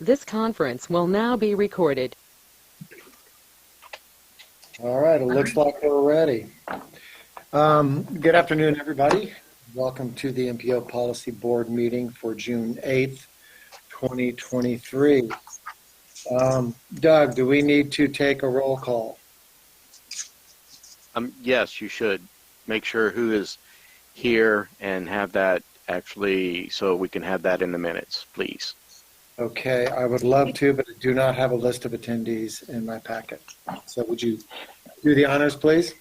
This conference will now be recorded. All right, it looks like we're ready. Good afternoon, everybody. Welcome to the MPO Policy Board meeting for June 8th, 2023. Doug, do we need to take a roll call? Yes, you should. Make sure who is here and have that actually so we can have that in the minutes, please. Okay, I would love to, but I do not have a list of attendees in my packet. So would you do the honors, please?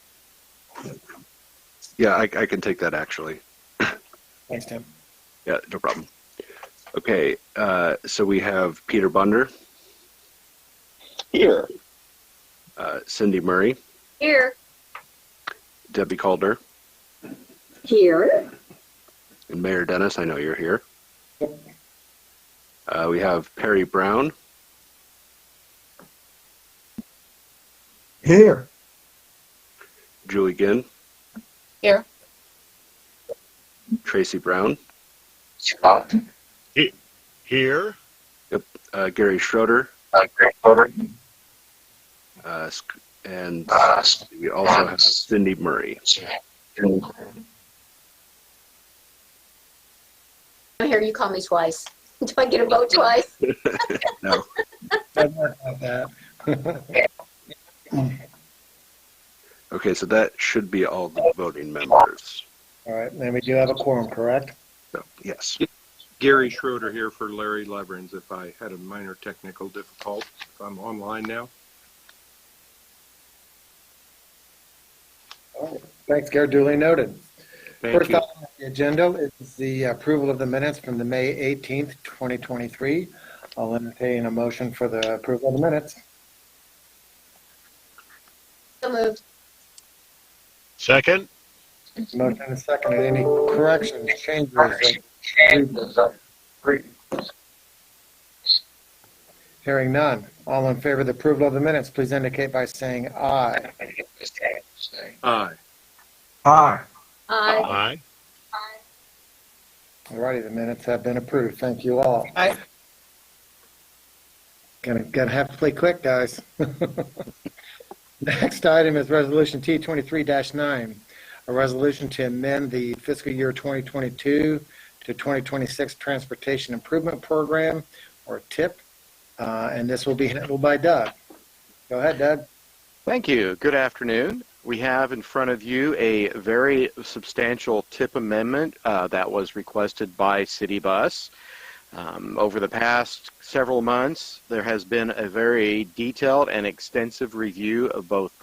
Yeah, I can take that actually. Thanks, Tim. Yeah, no problem. Okay, so we have Peter Bunder. Here. Cindy Murray. Here. Debbie Calder. Here. And Mayor Dennis, I know you're here. We have Perry Brown. Here. Julie Ginn. Here. Tracy Brown. Here. Yep. Gary Schroeder. Over. And we also have Cindy Murray. I hear you call me twice. Do I get a vote twice? No. Don't worry about that. Okay, so that should be all the voting members. All right, and we do have a quorum, correct? So, yes. Gary Schroeder here for Larry Leverins if I had a minor technical difficulty. If I'm online now. All right. Thanks, Gary. Duly noted. Thank First you. item on the agenda is the approval of the minutes from the May 18th, 2023. I'll entertain a motion for the approval of the minutes. So moved. Second. Motion and second. Any corrections, changes? Hearing none. All in favor of the approval of the minutes, please indicate by saying aye. Aye. Aye. Aye. Aye. All righty, the minutes have been approved. Thank you all. Aye. Gonna have to play quick, guys. Next item is Resolution T23-9, a resolution to amend the fiscal year 2022 to 2026 Transportation Improvement Program, or TIP, and this will be handled by Doug. Go ahead, Doug. Thank you. Good afternoon. We have in front of you a very substantial TIP amendment that was requested by City Bus. Over the past several months, there has been a very detailed and extensive review of both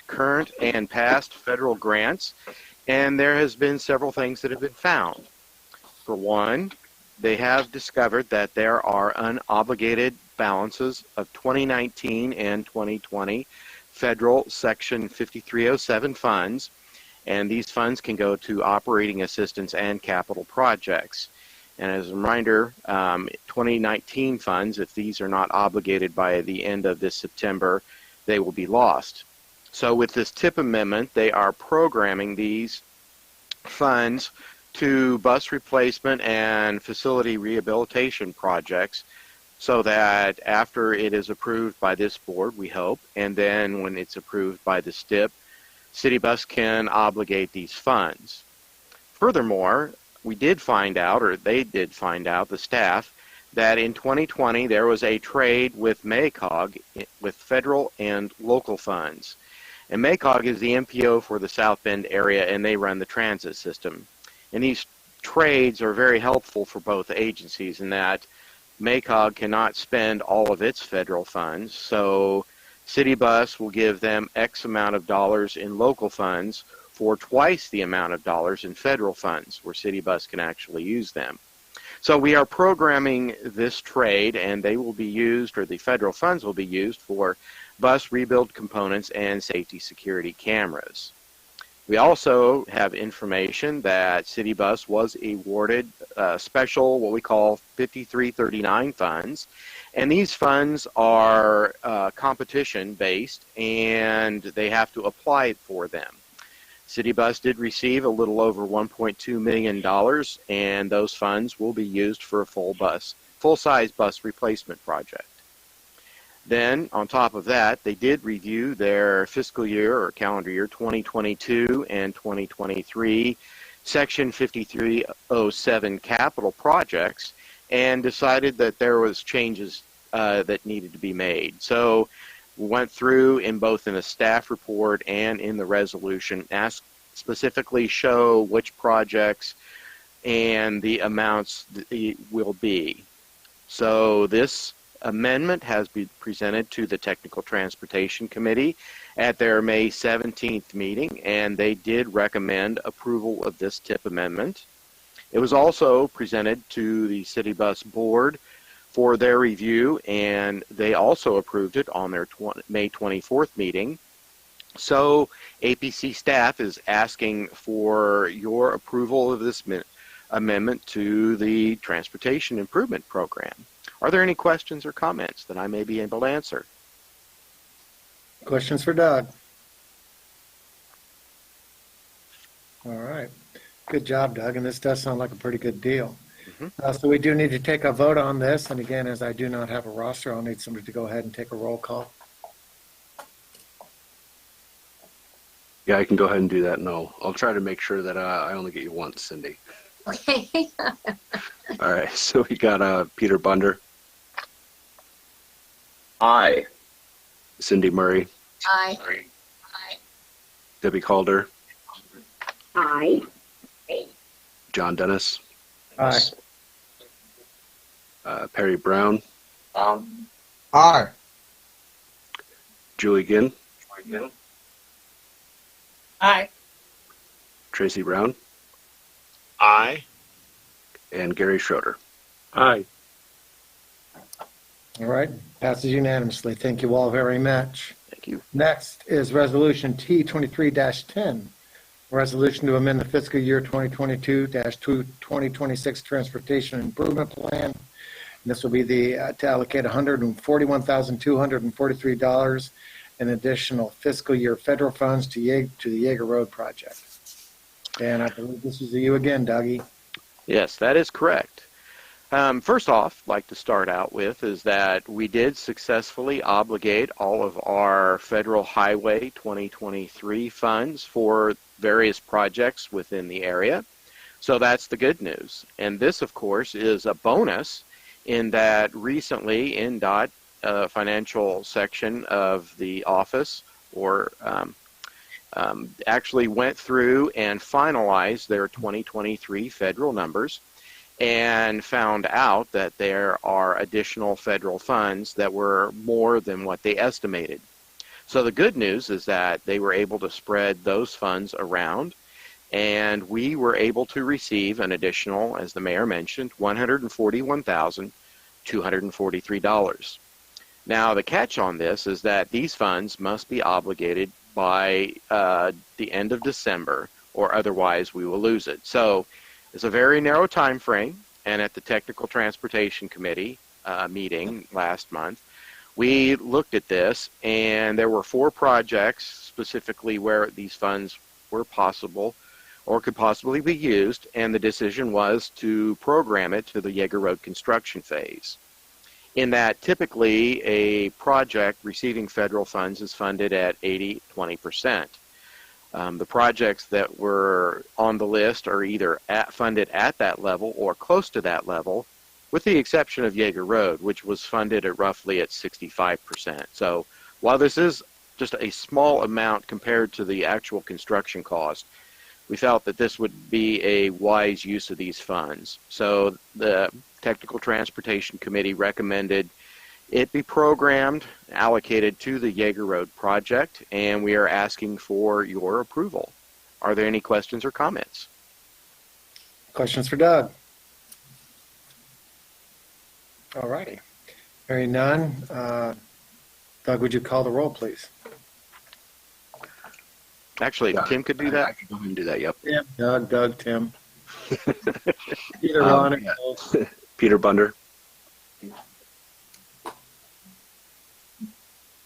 current and past federal grants, and there has been several things that have been found. For one, they have discovered that there are unobligated balances of 2019 and 2020 federal Section 5307 funds, and these funds can go to operating assistance and capital projects. And as a reminder, 2019 funds, if these are not obligated by the end of this September, they will be lost. So with this TIP amendment, they are programming these funds to bus replacement and facility rehabilitation projects so that after it is approved by this board, we hope, and then when it's approved by the STIP, City Bus can obligate these funds. Furthermore, we did find out, or they did find out, the staff, that in 2020 there was a trade with MACOG with federal and local funds. And MACOG is the MPO for the South Bend area, and they run the transit system. And these trades are very helpful for both agencies in that MACOG cannot spend all of its federal funds, so City Bus will give them X amount of dollars in local funds for twice the amount of dollars in federal funds where City Bus can actually use them. So we are programming this trade, and they will be used, or the federal funds will be used for bus rebuild components and safety security cameras. We also have information that City Bus was awarded special, what we call 5339 funds, and these funds are competition-based, and they have to apply for them. City Bus did receive a little over $1.2 million, and those funds will be used for a full bus full-size bus replacement project. Then, on top of that, they did review their fiscal year or calendar year 2022 and 2023 Section 5307 capital projects and decided that there was changes that needed to be made. So we went through in both in a staff report and in the resolution, specifically show which projects and the amounts will be. So this amendment has been presented to the Technical Transportation Committee at their May 17th meeting, and they did recommend approval of this TIP amendment. It was also presented to the City Bus Board for their review, and they also approved it on their May 24th meeting. So APC staff is asking for your approval of this amendment to the Transportation Improvement Program. Are there any questions or comments that I may be able to answer? Questions for Doug? All right. Good job, Doug, and this does sound like a pretty good deal. So we do need to take a vote on this, and again, as I do not have a roster, I'll need somebody to go ahead and take a roll call. Yeah, I can go ahead and do that. No, I'll try to make sure that I only get you once, Cindy. Okay. All right, so we got Peter Bunder, Aye. Cindy Murray, Aye. Debbie Calder, Aye. John Dennis, Aye. Perry Brown, Aye. Julie Ginn, Aye. Tracy Brown, Aye. and Gary Schroeder. Aye. All right, passes unanimously. Thank you all very much. Thank you. Next is Resolution T23-10, resolution to amend the fiscal year 2022-2026 Transportation Improvement Plan. And this will be to allocate $141,243 in additional fiscal year federal funds to the Yeager Road project. And I believe this is you again, Dougie. Yes, that is correct. First off, I'd like to start out with is that we did successfully obligate all of our Federal Highway 2023 funds for various projects within the area. So that's the good news. And this, of course, is a bonus in that recently NDOT financial section of the office actually went through and finalized their 2023 federal numbers and found out that there are additional federal funds that were more than what they estimated. So the good news is that they were able to spread those funds around, and we were able to receive an additional, as the mayor mentioned, $141,243. Now, the catch on this is that these funds must be obligated by the end of December, or otherwise we will lose it. So it's a very narrow time frame, and at the Technical Transportation Committee meeting last month, we looked at this, and there were 4 projects specifically where these funds were possible or could possibly be used, and the decision was to program it to the Yeager Road construction phase. In that, typically, a project receiving federal funds is funded at 80-20%. The projects that were on the list are either funded at that level or close to that level, with the exception of Yeager Road, which was funded at roughly at 65%. So while this is just a small amount compared to the actual construction cost, we felt that this would be a wise use of these funds. So the Technical Transportation Committee recommended it be programmed, allocated to the Yeager Road project, and we are asking for your approval. Are there any questions or comments? Questions for Doug? All righty. Hearing none, Doug, would you call the roll, please? Actually, Tim could do I that. can go ahead and do that, yep. Tim, Doug, Tim. Either one. Yeah. Peter Bunder.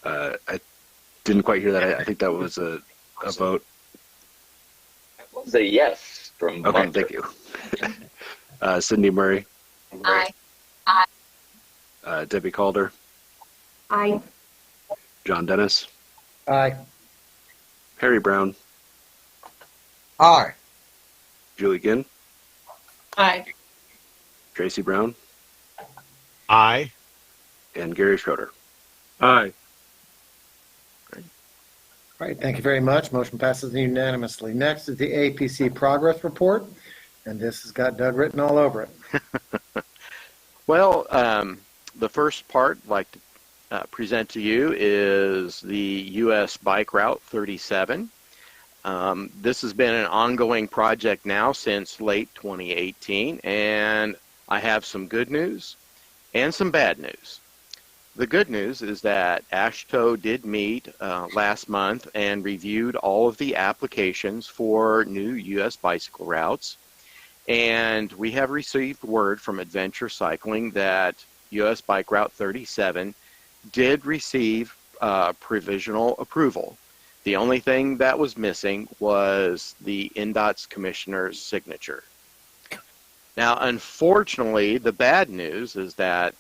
I didn't quite hear that. I think that was a vote. That was a yes from Okay, Bunder. thank you. Cindy Murray, Aye. Debbie Calder, Aye. John Dennis, Aye. Harry Brown, Aye. Julie Ginn, Aye. Tracy Brown, Aye. and Gary Schroeder. Aye. All right, thank you very much. Motion passes unanimously. Next is the APC progress report, and this has got Doug written all over it. Well, the first part I'd like to present to you is the U.S. Bike Route 37. This has been an ongoing project now since late 2018, and I have some good news and some bad news. The good news is that AASHTO did meet last month and reviewed all of the applications for new U.S. bicycle routes. And we have received word from Adventure Cycling that U.S. Bike Route 37 did receive provisional approval. The only thing that was missing was the NDOT's commissioner's signature. Now, unfortunately, the bad news is that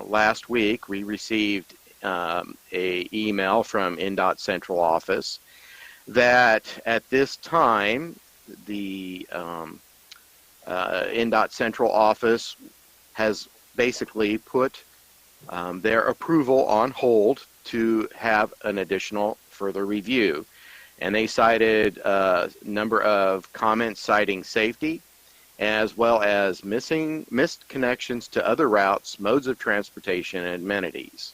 last week we received an email from NDOT Central Office that at this time the NDOT Central Office has basically put their approval on hold to have an additional further review. And they cited a number of comments citing safety, as well as missed connections to other routes, modes of transportation, and amenities.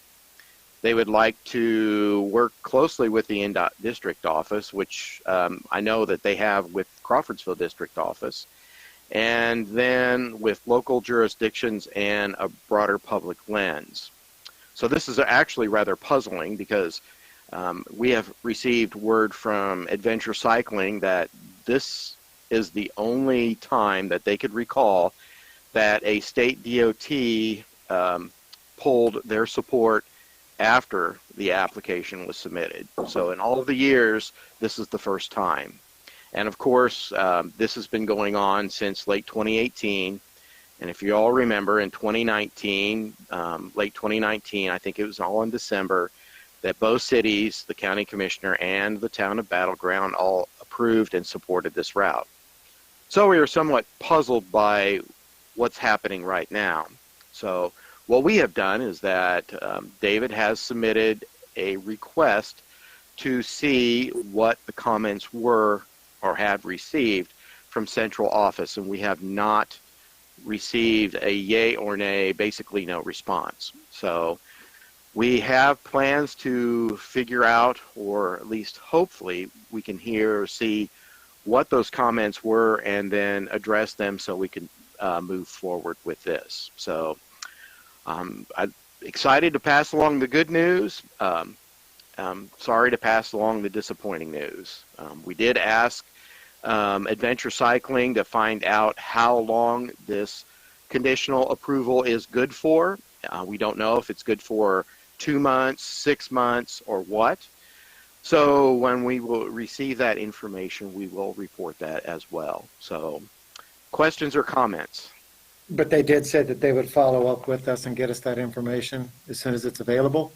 They would like to work closely with the NDOT District Office, which I know that they have with Crawfordsville District Office, and then with local jurisdictions and a broader public lens. So this is actually rather puzzling because we have received word from Adventure Cycling that this is the only time that they could recall that a state DOT pulled their support after the application was submitted. So in all of the years, this is the first time. And of course, this has been going on since late 2018. And if you all remember, in 2019, late 2019, I think it was all in December, that both cities, the county commissioner and the town of Battleground, all approved and supported this route. So we are somewhat puzzled by what's happening right now. So what we have done is that David has submitted a request to see what the comments were or have received from central office, and we have not received a yay or nay, basically no response. So we have plans to figure out, or at least hopefully we can hear or see what those comments were and then address them so we can move forward with this. So I'm excited to pass along the good news. I'm sorry to pass along the disappointing news. We did ask Adventure Cycling to find out how long this conditional approval is good for. We don't know if it's good for 2 months, 6 months, or what. So when we will receive that information, we will report that as well. So questions or comments? But they did say that they would follow up with us and get us that information as soon as it's available?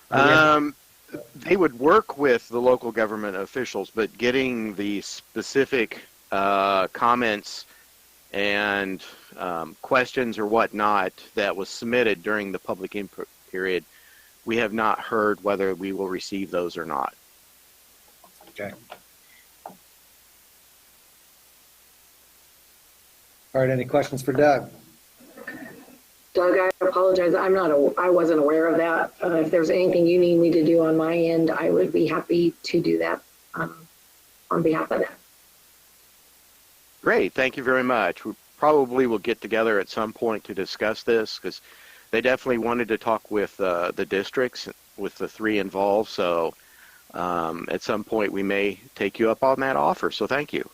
They would work with the local government officials, but getting the specific comments and questions or whatnot that was submitted during the public input period, we have not heard whether we will receive those or not. Okay. All right, any questions for Doug? Doug, I apologize. I wasn't aware of that. If there's anything you need me to do on my end, I would be happy to do that on behalf of that. Great, thank you very much. We probably will get together at some point to discuss this because they definitely wanted to talk with the districts, with the 3 involved. So at some point we may take you up on that offer. So thank you.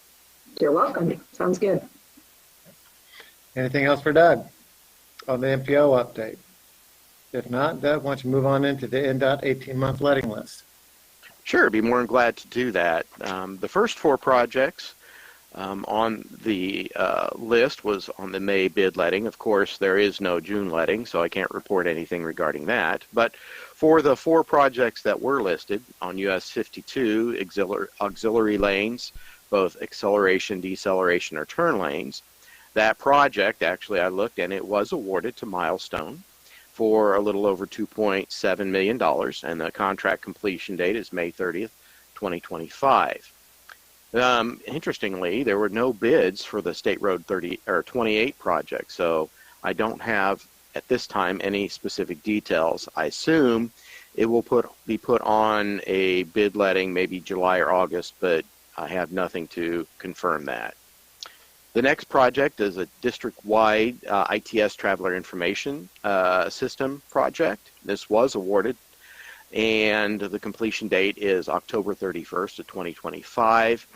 You're welcome. Sounds good. Anything else for Doug on the MPO update? If not, Doug, why don't you move on into the NDOT 18-month letting list? Sure, be more than glad to do that. The first 4 projects On the list was on the May bid letting. Of course, there is no June letting, so I can't report anything regarding that. But for the 4 projects that were listed on US 52 auxiliary lanes, both acceleration, deceleration, or turn lanes, that project, actually I looked, and it was awarded to Milestone for a little over $2.7 million, and the contract completion date is May 30th, 2025. Interestingly, there were no bids for the State Road 28 project, so I don't have at this time any specific details. I assume it will be put on a bid letting maybe July or August, but I have nothing to confirm that. The next project is a district-wide ITS Traveler Information System project. This was awarded, and the completion date is October 31st of 2025.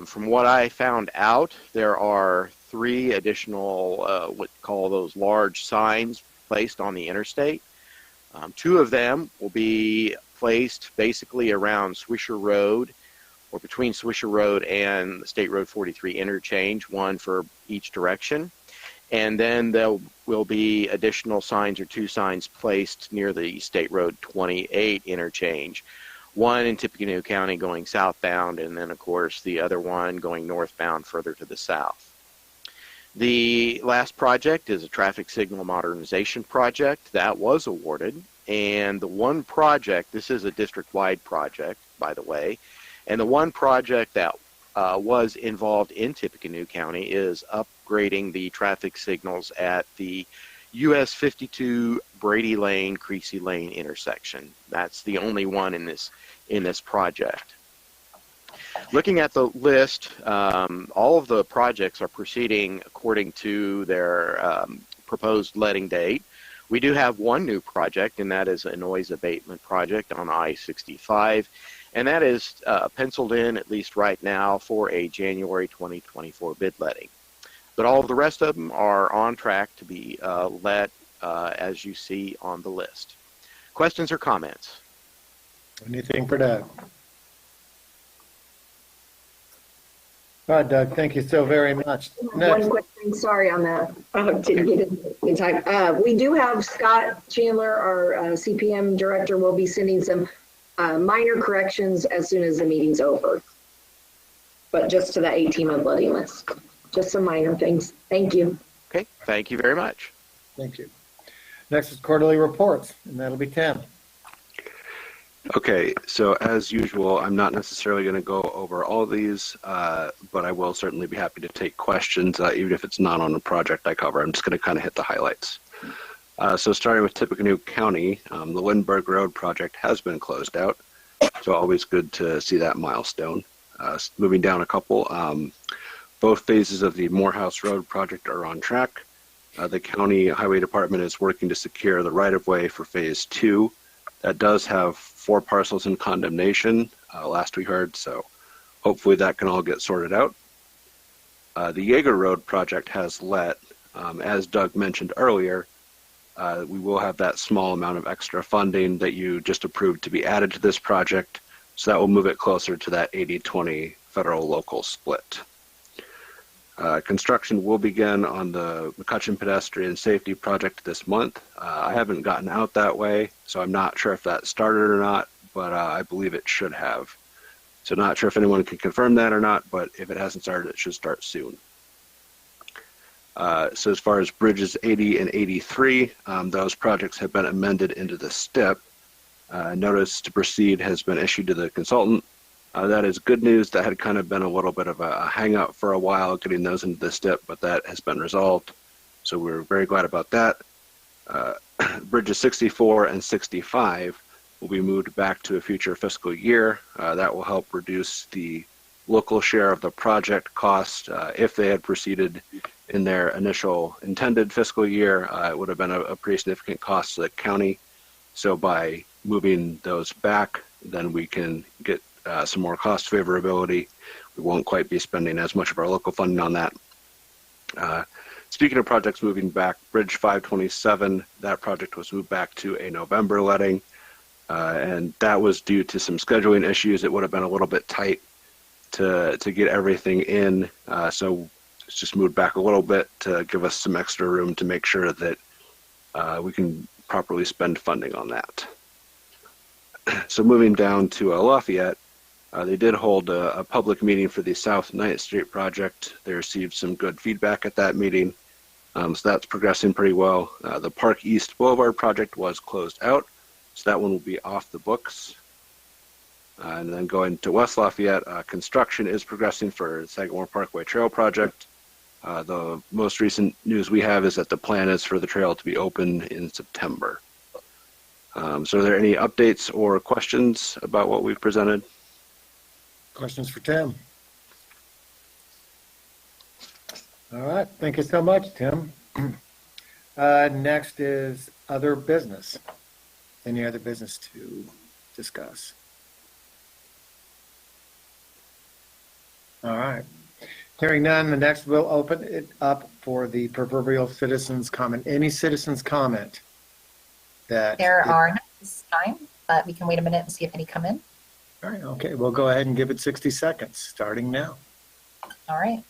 From what I found out, there are 3 additional, what call those large signs placed on the interstate. 2 of them will be placed basically around Swisher Road, or between Swisher Road and the State Road 43 interchange, 1 for each direction. And then there will be additional signs, or 2 signs, placed near the State Road 28 interchange. 1 in Tippecanoe County going southbound, and then, of course, the other one going northbound further to the south. The last project is a traffic signal modernization project that was awarded, and the one project, this is a district-wide project, by the way, and the one project that was involved in Tippecanoe County is upgrading the traffic signals at the US 52 Brady Lane, Creasy Lane intersection. That's the only one in this project. Looking at the list, all of the projects are proceeding according to their proposed letting date. We do have one new project, and that is a noise abatement project on I-65, and that is penciled in, at least right now, for a January 2024 bid letting. But all of the rest of them are on track to be let as you see on the list. Questions or comments? Anything for Doug? All right, Doug, thank you so very much. Next. One quick thing, sorry on that. Didn't get in time. We do have Scott Chandler, our CPM director, will be sending some minor corrections as soon as the meeting's over. But just to the 18-month letting list. Just some minor things. Thank you. Okay, thank you very much. Thank you. Next is quarterly reports, and that'll be Tim. Okay, so as usual, I'm not necessarily going to go over all of these, but I will certainly be happy to take questions, even if it's not on a project I cover. I'm just going to kind of hit the highlights. So starting with Tippecanoe County, the Lindbergh Road project has been closed out, so always good to see that milestone. Moving down a couple, both phases of the Morehouse Road project are on track. The County Highway Department is working to secure the right-of-way for Phase 2. That does have 4 parcels in condemnation, last we heard, so hopefully that can all get sorted out. The Jaeger Road project has let. As Doug mentioned earlier, we will have that small amount of extra funding that you just approved to be added to this project, so that will move it closer to that 80-20 federal-local split. Construction will begin on the McCutcheon Pedestrian Safety Project this month. I haven't gotten out that way, so I'm not sure if that started or not, but I believe it should have. So not sure if anyone can confirm that or not, but if it hasn't started, it should start soon. So as far as bridges 80 and 83, those projects have been amended into the STIP. Notice to proceed has been issued to the consultant. That is good news. That had kind of been a little bit of a hang-up for a while, getting those into the STIP, but that has been resolved. So we're very glad about that. Bridges 64 and 65 will be moved back to a future fiscal year. That will help reduce the local share of the project cost. If they had proceeded in their initial intended fiscal year, it would have been a pretty significant cost to the county. So by moving those back, then we can get some more cost favorability. We won't quite be spending as much of our local funding on that. Speaking of projects moving back, Bridge 527, that project was moved back to a November letting, and that was due to some scheduling issues. It would have been a little bit tight to get everything in. So it's just moved back a little bit to give us some extra room to make sure that we can properly spend funding on that. So moving down to Lafayette, they did hold a public meeting for the South 9th Street project. They received some good feedback at that meeting. So that's progressing pretty well. The Park East Boulevard project was closed out, so that one will be off the books. And then going to West Lafayette, construction is progressing for the Sagamore Parkway Trail project. The most recent news we have is that the plan is for the trail to be open in September. So are there any updates or questions about what we've presented? Questions for Tim? All right, thank you so much, Tim. Next is other business. Any other business to discuss? All right. Hearing none, the next we'll open it up for the proverbial citizens' comment. Any citizens' comment? There are none this time, but we can wait a minute and see if any come in. All right, okay, we'll go ahead and give it 60 seconds, starting now. All right.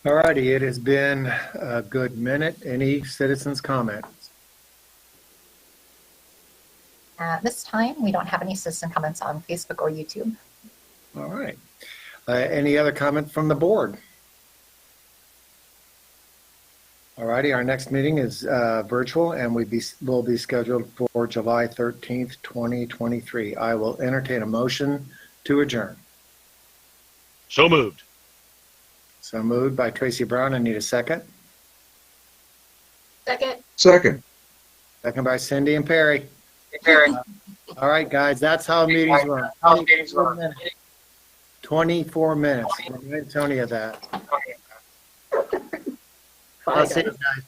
All righty, it has been a good minute. Any citizens' comments? At this time, we don't have any citizen comments on Facebook or YouTube. All right. Any other comment from the board? All righty, our next meeting is virtual and will be scheduled for July 13th, 2023. I will entertain a motion to adjourn. So moved. So moved by Tracy Brown. I need a second. Second. Second. Second by Cindy and Perry. All right, guys, that's how meetings run. 24 minutes. Remind Tony of that. I'll see you guys.